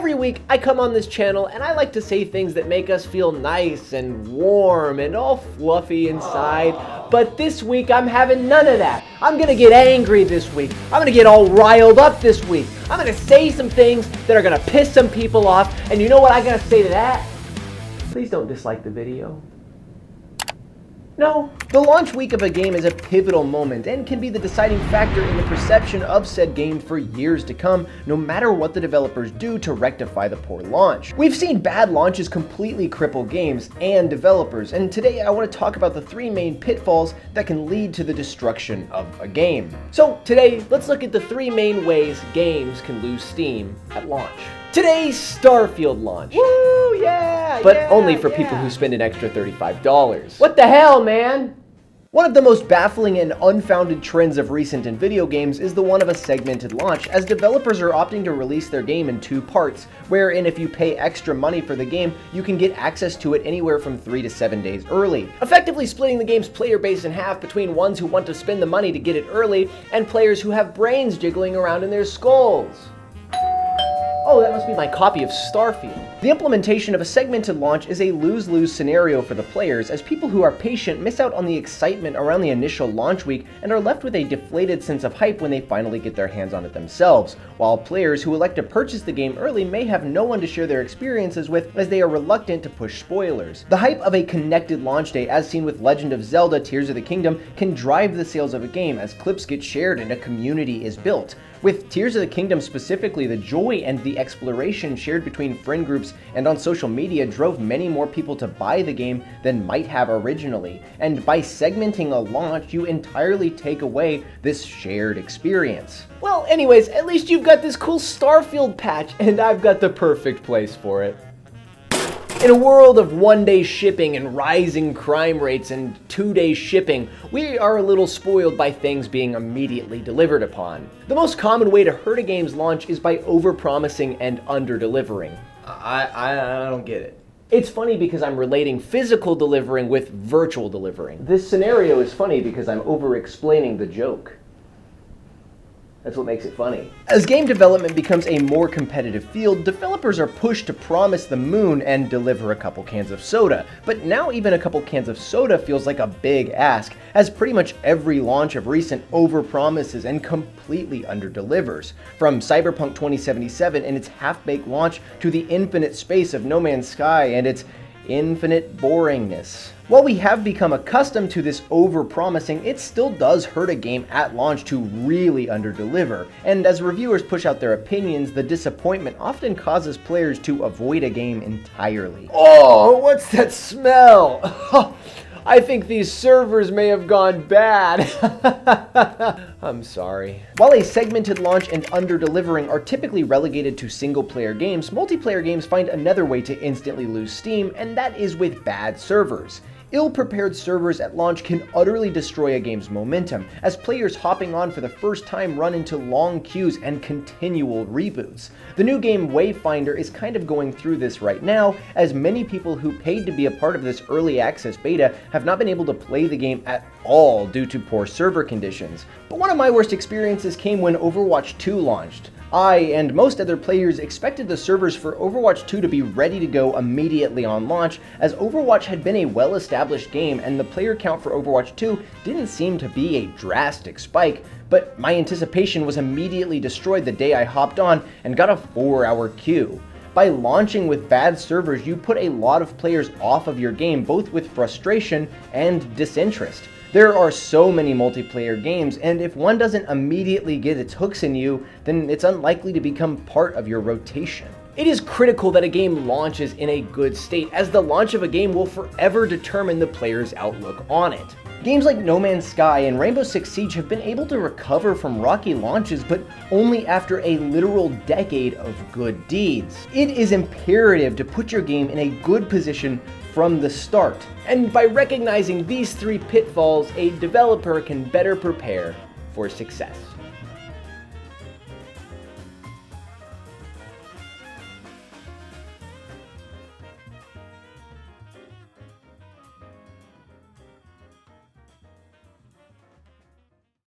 Every week I come on this channel and I like to say things that make us feel nice and warm and all fluffy inside. But this week I'm having none of that. I'm gonna get angry this week. I'm gonna get all riled up this week. I'm gonna say some things that are gonna piss some people off. And you know what I'm gonna say to that? Please don't dislike the video. No, the launch week of a game is a pivotal moment and can be the deciding factor in the perception of said game for years to come, no matter what the developers do to rectify the poor launch. We've seen bad launches completely cripple games and developers, and today I want to talk about the three main pitfalls that can lead to the destruction of a game. So today, let's look at the three main ways games can lose steam at launch. Today's Starfield launch. Woo, yeah! But only for people who spend an extra $35. What the hell, man? One of the most baffling and unfounded trends of recent in video games is the one of a segmented launch, as developers are opting to release their game in two parts, wherein if you pay extra money for the game, you can get access to it anywhere from 3 to 7 days early, effectively splitting the game's player base in half between ones who want to spend the money to get it early and players who have brains jiggling around in their skulls. Oh, that must be my copy of Starfield. The implementation of a segmented launch is a lose-lose scenario for the players, as people who are patient miss out on the excitement around the initial launch week and are left with a deflated sense of hype when they finally get their hands on it themselves, while players who elect to purchase the game early may have no one to share their experiences with, as they are reluctant to push spoilers. The hype of a connected launch day, as seen with Legend of Zelda Tears of the Kingdom, can drive the sales of a game as clips get shared and a community is built. With Tears of the Kingdom specifically, the joy and the exploration shared between friend groups and on social media drove many more people to buy the game than might have originally, and by segmenting a launch, you entirely take away this shared experience. Well, anyways, at least you've got this cool Starfield patch, and I've got the perfect place for it. In a world of one-day shipping and rising crime rates and two-day shipping, we are a little spoiled by things being immediately delivered upon. The most common way to hurt a game's launch is by overpromising and under-delivering. I don't get it. It's funny because I'm relating physical delivering with virtual delivering. This scenario is funny because I'm over-explaining the joke. That's what makes it funny. As game development becomes a more competitive field, developers are pushed to promise the moon and deliver a couple cans of soda. But now even a couple cans of soda feels like a big ask, as pretty much every launch of recent overpromises and completely underdelivers. From Cyberpunk 2077 and its half-baked launch to the infinite space of No Man's Sky and its infinite boringness. While we have become accustomed to this over-promising, it still does hurt a game at launch to really under-deliver, and as reviewers push out their opinions, the disappointment often causes players to avoid a game entirely. Oh, what's that smell? I think these servers may have gone bad. I'm sorry. While a segmented launch and under-delivering are typically relegated to single-player games, multiplayer games find another way to instantly lose steam, and that is with bad servers. Ill-prepared servers at launch can utterly destroy a game's momentum, as players hopping on for the first time run into long queues and continual reboots. The new game Wayfinder is kind of going through this right now, as many people who paid to be a part of this early access beta have not been able to play the game at all due to poor server conditions. But one of my worst experiences came when Overwatch 2 launched. I and most other players expected the servers for Overwatch 2 to be ready to go immediately on launch, as Overwatch had been a well-established game and the player count for Overwatch 2 didn't seem to be a drastic spike, but my anticipation was immediately destroyed the day I hopped on and got a 4-hour queue. By launching with bad servers, you put a lot of players off of your game, both with frustration and disinterest. There are so many multiplayer games, and if one doesn't immediately get its hooks in you, then it's unlikely to become part of your rotation. It is critical that a game launches in a good state, as the launch of a game will forever determine the player's outlook on it. Games like No Man's Sky and Rainbow Six Siege have been able to recover from rocky launches, but only after a literal decade of good deeds. It is imperative to put your game in a good position from the start. And by recognizing these three pitfalls, a developer can better prepare for success.